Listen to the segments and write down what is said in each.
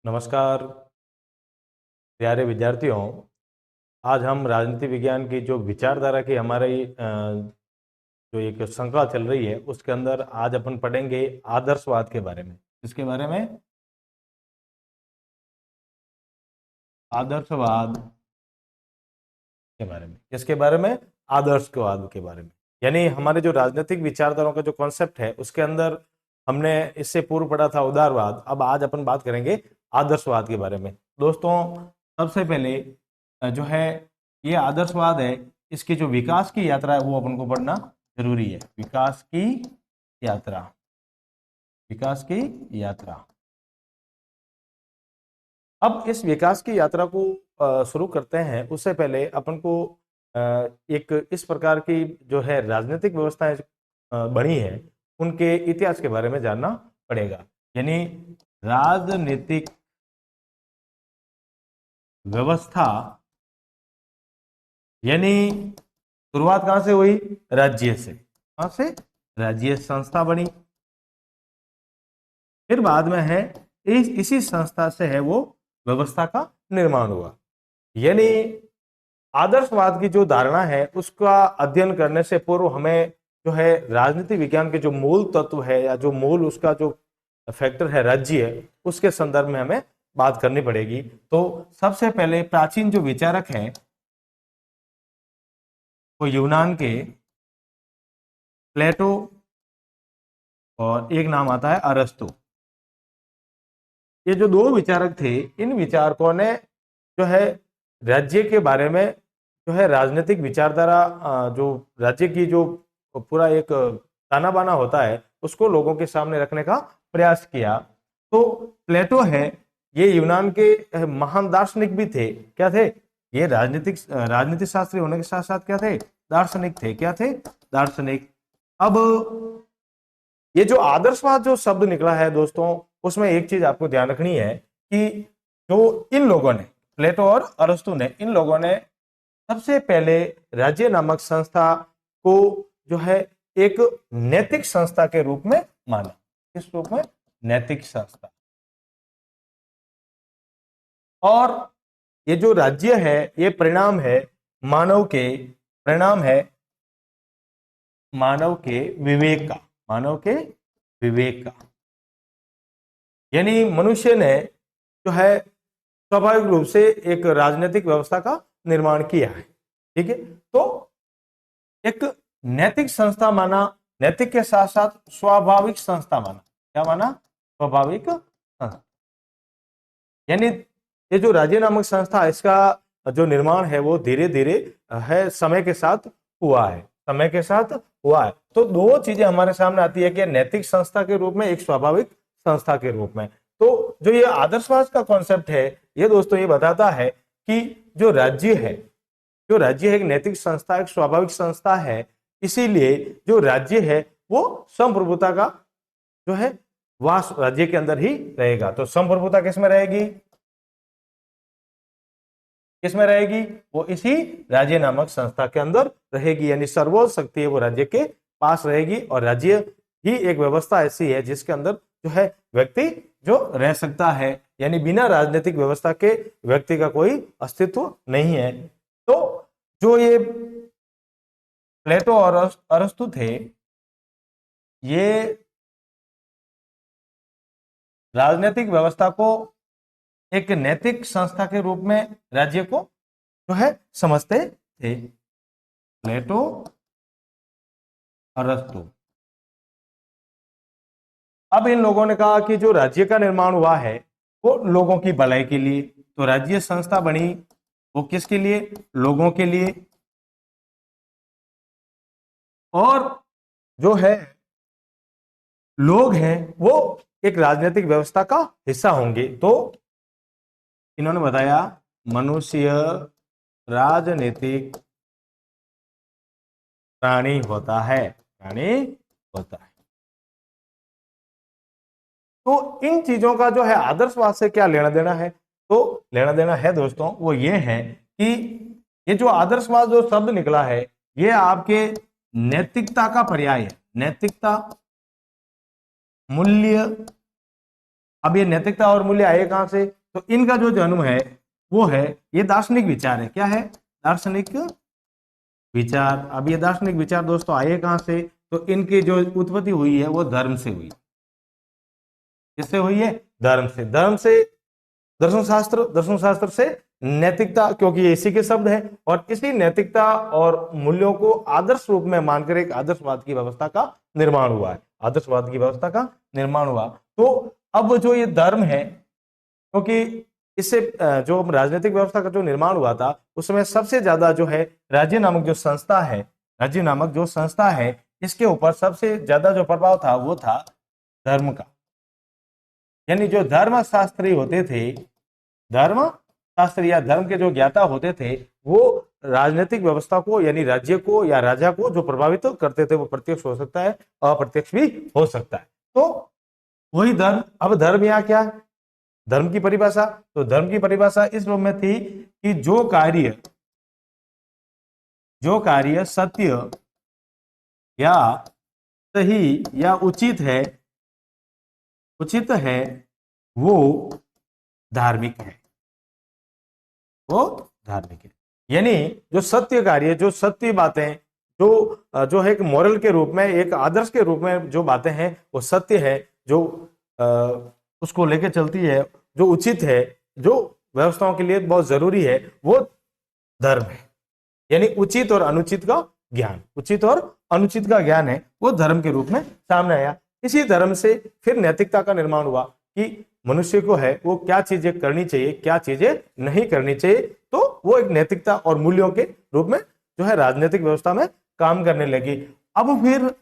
नमस्कार प्यारे विद्यार्थियों। आज हम राजनीति विज्ञान की जो विचारधारा की हमारी जो एक श्रृंखला चल रही है उसके अंदर आज अपन पढ़ेंगे आदर्शवाद के बारे में। इसके बारे में आदर्शवाद के बारे में, किसके बारे में? आदर्शवाद के बारे में। यानी हमारे जो राजनीतिक विचारधाराओं का जो कॉन्सेप्ट है उसके अंदर हमने इससे पूर्व पढ़ा था उदारवाद। अब आज अपन बात करेंगे आदर्शवाद के बारे में। दोस्तों, सबसे पहले जो है ये आदर्शवाद है, इसकी जो विकास की यात्रा है वो अपन को पढ़ना जरूरी है। विकास की यात्रा, विकास की यात्रा। अब इस विकास की यात्रा को शुरू करते हैं उससे पहले अपन को एक इस प्रकार की जो है राजनीतिक व्यवस्थाएं बनी है उनके इतिहास के बारे में जानना पड़ेगा। यानी राजनीतिक व्यवस्था यानी शुरुआत कहां से हुई? राज्य से। कहां से? राज्य संस्था बनी। फिर बाद में है इसी संस्था से है वो व्यवस्था का निर्माण हुआ। यानी आदर्शवाद की जो धारणा है उसका अध्ययन करने से पूर्व हमें जो है राजनीति विज्ञान के जो मूल तत्व है या जो मूल उसका जो फैक्टर है राज्य है उसके संदर्भ में हमें बात करनी पड़ेगी। तो सबसे पहले प्राचीन जो विचारक हैं वो यूनान के प्लेटो और एक नाम आता है अरस्तु। ये जो दो विचारक थे, इन विचारकों ने जो है राज्य के बारे में जो है राजनीतिक विचारधारा, जो राज्य की जो पूरा एक ताना बाना होता है उसको लोगों के सामने रखने का प्रयास किया। तो प्लेटो है, ये यूनान के महान दार्शनिक भी थे। क्या थे ये? राजनीतिक शास्त्री होने के साथ साथ क्या थे? दार्शनिक थे। क्या थे? दार्शनिक। अब ये जो आदर्शवाद जो शब्द निकला है दोस्तों, उसमें एक चीज आपको ध्यान रखनी है कि जो इन लोगों ने, प्लेटो और अरस्तु ने, इन लोगों ने सबसे पहले राज्य नामक संस्था को जो है एक नैतिक संस्था के रूप में माना। किस रूप में? नैतिक संस्था। और ये जो राज्य है ये परिणाम है मानव के, परिणाम है मानव के विवेक का, मानव के विवेक का। यानी मनुष्य ने जो है स्वाभाविक रूप से एक राजनीतिक व्यवस्था का निर्माण किया है। ठीक है, तो एक नैतिक संस्था माना, नैतिक के साथ साथ स्वाभाविक संस्था माना। क्या माना? स्वाभाविक संस्था। यानी ये जो राज्य नामक संस्था है इसका जो निर्माण है वो धीरे धीरे है समय के साथ हुआ है, समय के साथ हुआ है। तो दो चीजें हमारे सामने आती है कि नैतिक संस्था के रूप में, एक स्वाभाविक संस्था के रूप में। तो जो ये आदर्शवाद का कॉन्सेप्ट है ये दोस्तों ये बताता है कि जो राज्य है, जो राज्य है एक नैतिक संस्था, एक स्वाभाविक संस्था है, इसीलिए जो राज्य है वो संप्रभुता का जो है वास राज्य के अंदर ही रहेगा। तो संप्रभुता किसमें रहेगी? किसमें रहेगी? वो इसी राज्य नामक संस्था के अंदर रहेगी। यानी सर्वोच्च शक्ति है वो राज्य के पास रहेगी और राज्य ही एक व्यवस्था ऐसी है जिसके अंदर जो है व्यक्ति जो रह सकता है। यानी बिना राजनीतिक व्यवस्था के व्यक्ति का कोई अस्तित्व नहीं है। तो जो ये प्लेटो और अरस्तु थे, ये राजनीतिक व्यवस्था को एक नैतिक संस्था के रूप में राज्य को जो है समझते थे। प्लेटो, अरस्तु। अब इन लोगों ने कहा कि जो राज्य का निर्माण हुआ है वो लोगों की भलाई के लिए। तो राज्य संस्था बनी वो किसके लिए? लोगों के लिए। और जो है लोग हैं वो एक राजनीतिक व्यवस्था का हिस्सा होंगे। तो इन्होंने बताया मनुष्य राजनीतिक प्राणी होता है, प्राणी होता है। तो इन चीजों का जो है आदर्शवाद से क्या लेना देना है? तो लेना देना है दोस्तों वो ये है कि ये जो आदर्शवाद जो शब्द निकला है ये आपके नैतिकता का पर्याय है। नैतिकता, मूल्य अब ये नैतिकता और मूल्य आए कहां से? तो इनका जो जन्म है वो है, ये दार्शनिक विचार है। क्या है? दार्शनिक विचार। अब ये दार्शनिक विचार दोस्तों आए कहां से? तो इनकी जो उत्पत्ति हुई है वो धर्म से हुई। किससे हुई है? धर्म से। धर्म से दर्शन शास्त्र, दर्शन शास्त्र से नैतिकता, क्योंकि ये इसी के शब्द है, और इसी नैतिकता और मूल्यों को आदर्श रूप में मानकर एक आदर्शवाद की व्यवस्था का निर्माण हुआ है। आदर्शवाद की व्यवस्था का निर्माण हुआ। तो अब जो ये धर्म है, क्योंकि इससे जो राजनीतिक व्यवस्था का जो निर्माण हुआ था उसमें सबसे ज्यादा जो है राज्य नामक जो संस्था है, राज्य नामक जो संस्था है, इसके ऊपर सबसे ज्यादा जो प्रभाव था वो था धर्म का। यानी जो धर्म शास्त्री होते थे, धर्म शास्त्री या धर्म के जो ज्ञाता होते थे, वो राजनीतिक व्यवस्था को यानी राज्य को या राजा को जो प्रभावित करते थे, वो प्रत्यक्ष हो सकता है, अप्रत्यक्ष भी हो सकता है। तो वही धर्म। अब धर्म यहाँ क्या है? धर्म की परिभाषा, तो धर्म की परिभाषा इस रूप में थी कि जो कार्य सत्य या सही या उचित है वो धार्मिक है, वो धार्मिक है। यानी जो सत्य कार्य, जो सत्य बातें, जो है एक मॉरल के रूप में, एक आदर्श के रूप में जो बातें हैं वो सत्य है, जो उसको लेके चलती है, जो उचित है, जो व्यवस्थाओं के लिए बहुत जरूरी है, वो धर्म है। यानी उचित और अनुचित का ज्ञान, उचित और अनुचित का ज्ञान है, वो धर्म के रूप में सामने आया। इसी धर्म से फिर नैतिकता का निर्माण हुआ कि मनुष्य को है वो क्या चीजें करनी चाहिए, क्या चीजें नहीं करनी चाहिए। तो वो एक नैतिकता और मूल्यों के रूप में जो है राजनीतिक व्यवस्था में काम करने लगी। अब फिर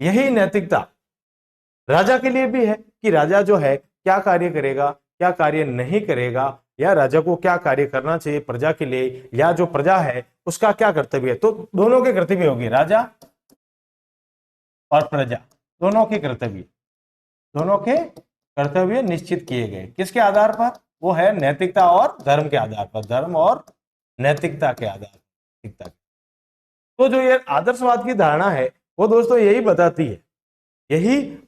यही नैतिकता राजा के लिए भी है कि राजा जो है क्या कार्य करेगा, क्या कार्य नहीं करेगा, या राजा को क्या कार्य करना चाहिए प्रजा के लिए, या जो प्रजा है उसका क्या कर्तव्य है। तो दोनों के कर्तव्य होगी, राजा और प्रजा दोनों के कर्तव्य निश्चित किए गए। किसके आधार पर? वो है नैतिकता और धर्म के आधार पर, धर्म और नैतिकता के आधार पर। तो जो ये आदर्शवाद की धारणा है वो दोस्तों यही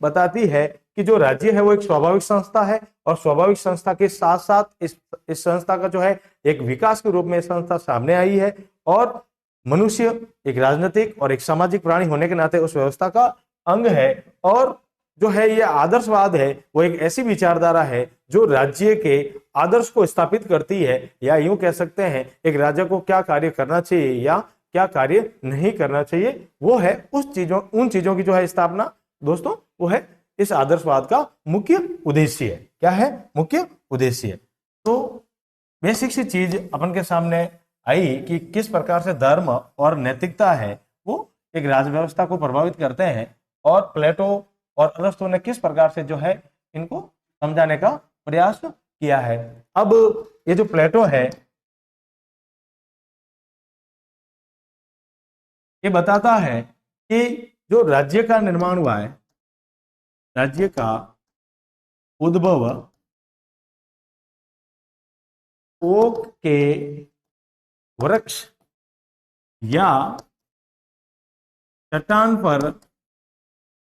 बताती है कि जो राज्य है वो एक स्वाभाविक संस्था है, और स्वाभाविक संस्था के साथ साथ इस संस्था का जो है एक विकास के रूप में संस्था सामने आई है, और मनुष्य एक राजनीतिक और एक सामाजिक प्राणी होने के नाते उस व्यवस्था का अंग है। और जो है ये आदर्शवाद है वो एक ऐसी विचारधारा है जो राज्य के आदर्श को स्थापित करती है, या यूं कह सकते हैं एक राजा को क्या कार्य करना चाहिए या क्या कार्य नहीं करना चाहिए, वो है उन चीजों की जो है स्थापना दोस्तों, वो है इस आदर्शवाद का मुख्य उद्देश्य है। क्या है मुख्य उद्देश्य? तो बेसिक सी चीज अपन के सामने आई कि किस प्रकार से धर्म और नैतिकता है वो एक राज व्यवस्था को प्रभावित करते हैं, और प्लेटो और अरस्तु ने किस प्रकार से जो है इनको समझाने का प्रयास किया है। अब ये जो प्लेटो है ये बताता है कि जो राज्य का निर्माण हुआ है, राज्य का उद्भव ओक के वृक्ष या चट्टान पर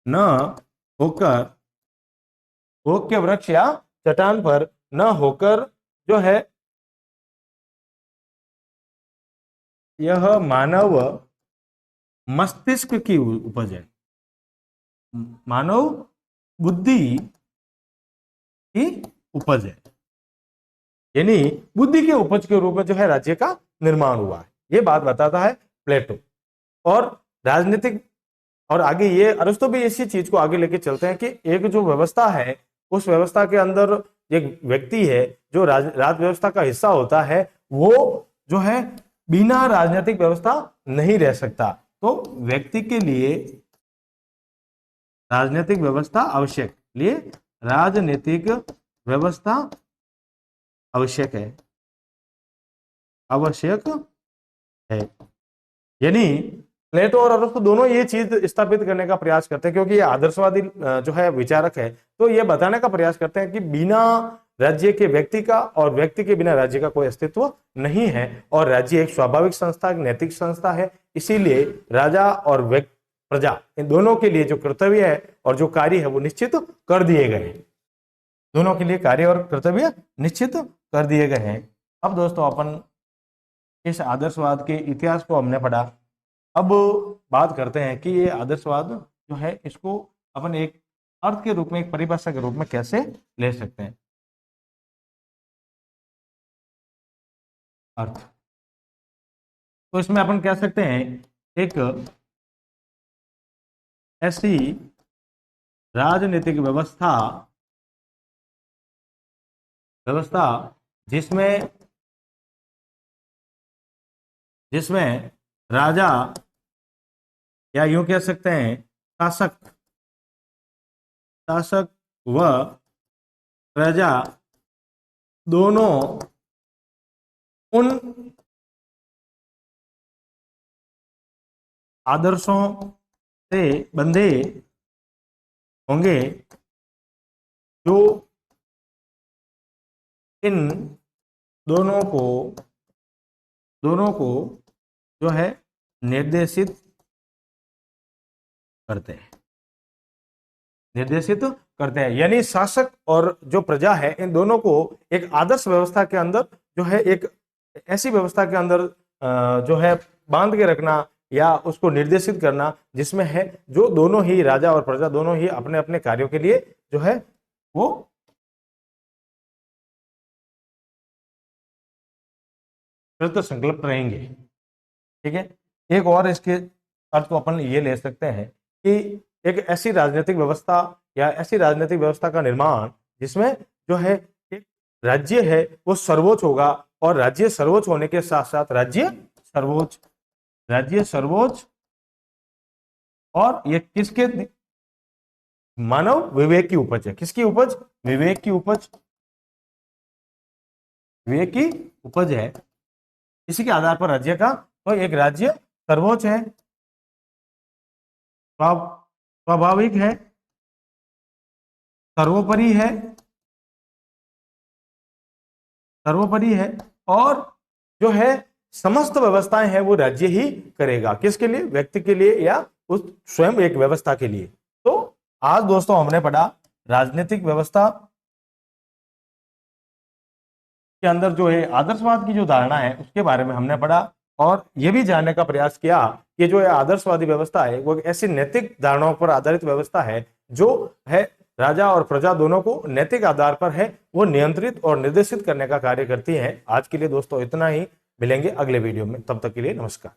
न होकर, ओक के वृक्ष या चट्टान पर न होकर जो है यह मानव मस्तिष्क की उपज है, मानव बुद्धि की उपज है। यानी बुद्धि के उपज के रूप में जो है राज्य का निर्माण हुआ है, ये बात बताता है प्लेटो। और राजनीतिक, और आगे ये अरस्तु भी इसी चीज को आगे लेके चलते हैं कि एक जो व्यवस्था है उस व्यवस्था के अंदर एक व्यक्ति है जो राज व्यवस्था का हिस्सा होता है, वो जो है बिना राजनीतिक व्यवस्था नहीं रह सकता। तो व्यक्ति के लिए राजनीतिक व्यवस्था आवश्यक, लिए राजनीतिक व्यवस्था आवश्यक है, आवश्यक है। यानी प्लेटो और अरस्तु दोनों ये चीज स्थापित करने का प्रयास करते हैं, क्योंकि ये आदर्शवादी जो है विचारक है, तो ये बताने का प्रयास करते हैं कि बिना राज्य के व्यक्ति का और व्यक्ति के बिना राज्य का कोई अस्तित्व नहीं है, और राज्य एक स्वाभाविक संस्था, एक नैतिक संस्था है। इसीलिए राजा और प्रजा इन दोनों के लिए जो कर्तव्य है और जो कार्य है वो निश्चित कर दिए गए हैं। दोनों के लिए कार्य और कर्तव्य निश्चित कर दिए गए हैं। अब दोस्तों अपन इस आदर्शवाद के इतिहास को हमने पढ़ा। अब बात करते हैं कि ये आदर्शवाद जो है इसको अपन एक अर्थ के रूप में, एक परिभाषा के रूप में कैसे ले सकते हैं। अर्थ तो इसमें अपन कह सकते हैं एक ऐसी राजनीतिक व्यवस्था जिसमें राजा, या यूं कह सकते हैं शासक व प्रजा दोनों उन आदर्शों से बंधे होंगे जो इन दोनों को जो है निर्देशित करते हैं। यानी शासक और जो प्रजा है, इन दोनों को एक आदर्श व्यवस्था के अंदर जो है, एक ऐसी व्यवस्था के अंदर जो है बांध के रखना या उसको निर्देशित करना, जिसमें है जो दोनों ही राजा और प्रजा दोनों ही अपने अपने कार्यों के लिए जो है वो कृत संकल्प रहेंगे। ठीक है, एक और इसके अर्थ को अपन ये ले सकते हैं कि एक ऐसी राजनीतिक व्यवस्था या ऐसी राजनीतिक व्यवस्था का निर्माण जिसमें जो है एक राज्य है वो सर्वोच्च होगा, और राज्य सर्वोच्च होने के साथ साथ राज्य सर्वोच्च और ये किसके? मानव विवेक की उपज है। किसकी उपज? विवेक की उपज है। इसी के आधार पर राज्य का, तो एक राज्य सर्वोच्च है, स्वाभाविक है, सर्वोपरि है और जो है समस्त व्यवस्थाएं हैं वो राज्य ही करेगा। किसके लिए? व्यक्ति के लिए या उस स्वयं एक व्यवस्था के लिए। तो आज दोस्तों हमने पढ़ा राजनीतिक व्यवस्था के अंदर जो है आदर्शवाद की जो धारणा है उसके बारे में हमने पढ़ा, और यह भी जानने का प्रयास किया कि जो आदर्शवादी व्यवस्था है वो ऐसी नैतिक धारणाओं पर आधारित व्यवस्था है जो है राजा और प्रजा दोनों को नैतिक आधार पर है वो नियंत्रित और निर्देशित करने का कार्य करती है। आज के लिए दोस्तों इतना ही, मिलेंगे अगले वीडियो में, तब तक के लिए नमस्कार।